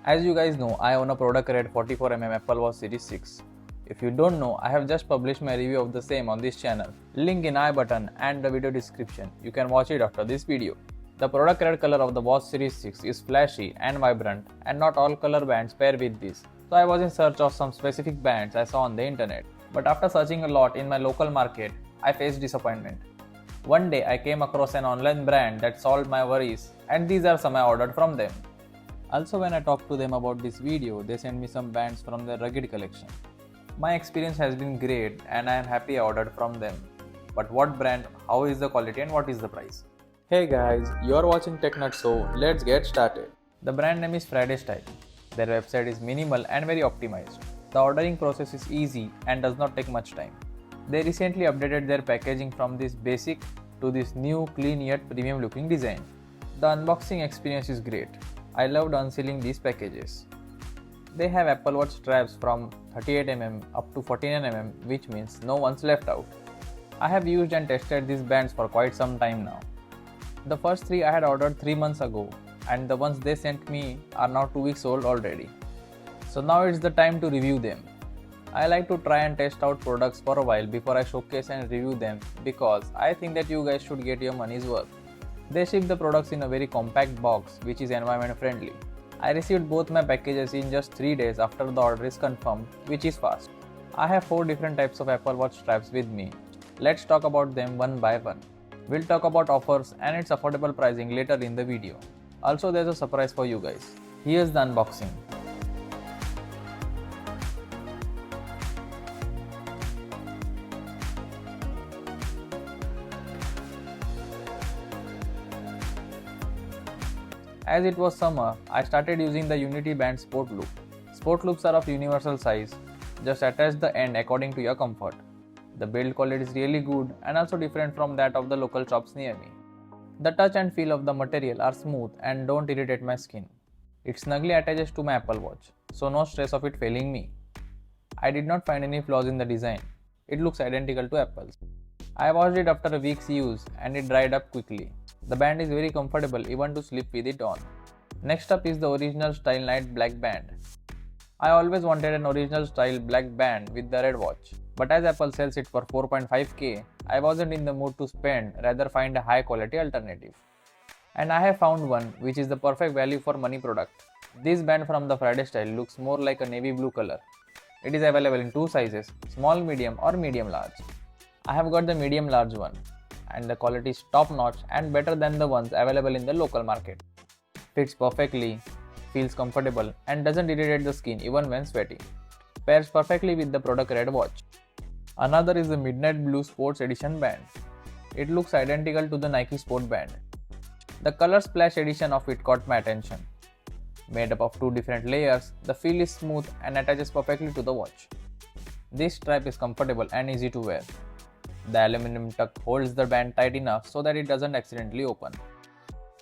As you guys know, I own a product red 44mm Apple Watch Series 6. If you don't know, I have just published my review of the same on this channel. Link in I button and the video description. You can watch it after this video. The product red color of the Watch Series 6 is flashy and vibrant, and not all color bands pair with this. So I was in search of some specific bands I saw on the internet. But after searching a lot in my local market, I faced disappointment. One day I came across an online brand that solved my worries, and these are some I ordered from them. Also, when I talked to them about this video, they sent me some bands from their rugged collection. My experience has been great and I am happy I ordered from them. But what brand, how is the quality and what is the price? Hey guys, you're watching TechNutso, let's get started. The brand name is FridayStyle. Their website is minimal and very optimized. The ordering process is easy and does not take much time. They recently updated their packaging from this basic to this new clean yet premium looking design. The unboxing experience is great. I loved unsealing these packages. They have Apple Watch straps from 38mm up to 49mm, which means no one's left out. I have used and tested these bands for quite some time now. The first 3 I had ordered 3 months ago, and the ones they sent me are now 2 weeks old already. So now it's the time to review them. I like to try and test out products for a while before I showcase and review them because I think that you guys should get your money's worth. They ship the products in a very compact box which is environment friendly. I received both my packages in just 3 days after the order is confirmed, which is fast. I have 4 different types of Apple Watch straps with me. Let's talk about them one by one. We'll talk about offers and its affordable pricing later in the video. Also, there's a surprise for you guys. Here's the unboxing. As it was summer, I started using the Unity Band Sport Loop. Sport loops are of universal size, just attach the end according to your comfort. The build quality is really good and also different from that of the local shops near me. The touch and feel of the material are smooth and don't irritate my skin. It snugly attaches to my Apple Watch, so no stress of it failing me. I did not find any flaws in the design. It looks identical to Apple's. I washed it after a week's use and it dried up quickly. The band is very comfortable even to sleep with it on. Next up is the original style night black band. I always wanted an original style black band with the red watch, but as Apple sells it for 4.5k, I wasn't in the mood to spend, rather find a high quality alternative. And I have found one which is the perfect value for money product. This band from the FridayStyle looks more like a navy blue color. It is available in 2 sizes, small medium or medium large. I have got the medium large one, and the quality is top notch and better than the ones available in the local market. Fits perfectly, feels comfortable and doesn't irritate the skin even when sweaty. Pairs perfectly with the product red watch. Another is the Midnight Blue Sports Edition band. It looks identical to the Nike Sport band. The color splash edition of it caught my attention. Made up of 2 different layers, the feel is smooth and attaches perfectly to the watch. This strap is comfortable and easy to wear. The aluminum tuck holds the band tight enough so that it doesn't accidentally open.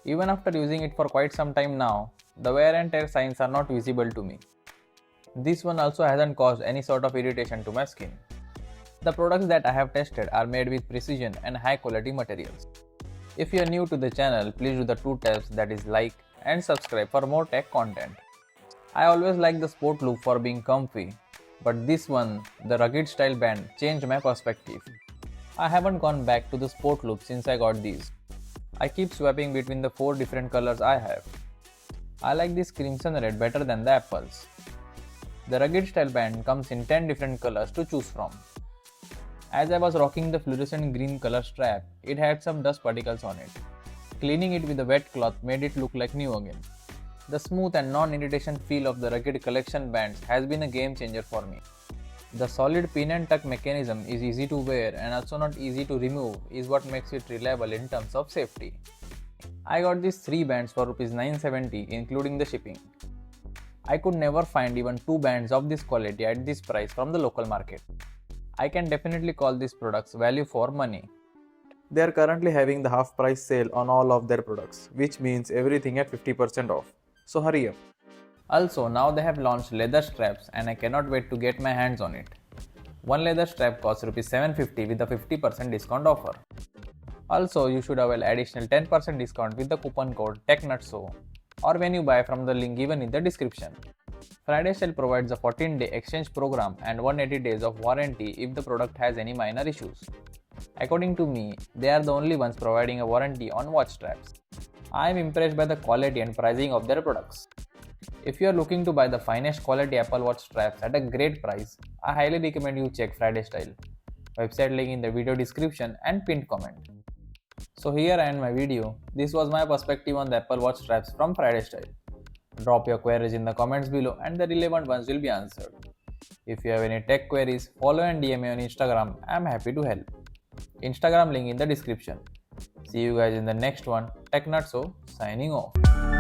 Even after using it for quite some time now, the wear and tear signs are not visible to me. This one also hasn't caused any sort of irritation to my skin. The products that I have tested are made with precision and high quality materials. If you are new to the channel, please do the 2 taps, that is like and subscribe for more tech content. I always like the sport loop for being comfy, but this one, the rugged style band, changed my perspective. I haven't gone back to the sport loop since I got these. I keep swapping between the 4 different colors I have. I like this crimson red better than the Apple's. The rugged style band comes in 10 different colors to choose from. As I was rocking the fluorescent green color strap, it had some dust particles on it. Cleaning it with a wet cloth made it look like new again. The smooth and non-irritation feel of the rugged collection bands has been a game changer for me. The solid pin and tuck mechanism is easy to wear and also not easy to remove is what makes it reliable in terms of safety. I got these 3 bands for Rs 970 including the shipping. I could never find even 2 bands of this quality at this price from the local market. I can definitely call these products value for money. They are currently having the half price sale on all of their products, which means everything at 50% off. So hurry up. Also, now they have launched leather straps and I cannot wait to get my hands on it. One leather strap costs Rs 750 with a 50% discount offer. Also, you should avail additional 10% discount with the coupon code TechNutso. or when you buy from the link given in the description. FridayStyle provides a 14-day exchange program and 180 days of warranty if the product has any minor issues. According to me, they are the only ones providing a warranty on watch straps. I am impressed by the quality and pricing of their products. If you are looking to buy the finest quality Apple Watch straps at a great price, I highly recommend you check FridayStyle. Website link in the video description and pinned comment. So here I end my video. This was my perspective on the Apple Watch straps from FridayStyle. Drop your queries in the comments below and the relevant ones will be answered. If you have any tech queries, follow and DM me on Instagram. I am happy to help. Instagram link in the description. See you guys in the next one. TechNutso signing off.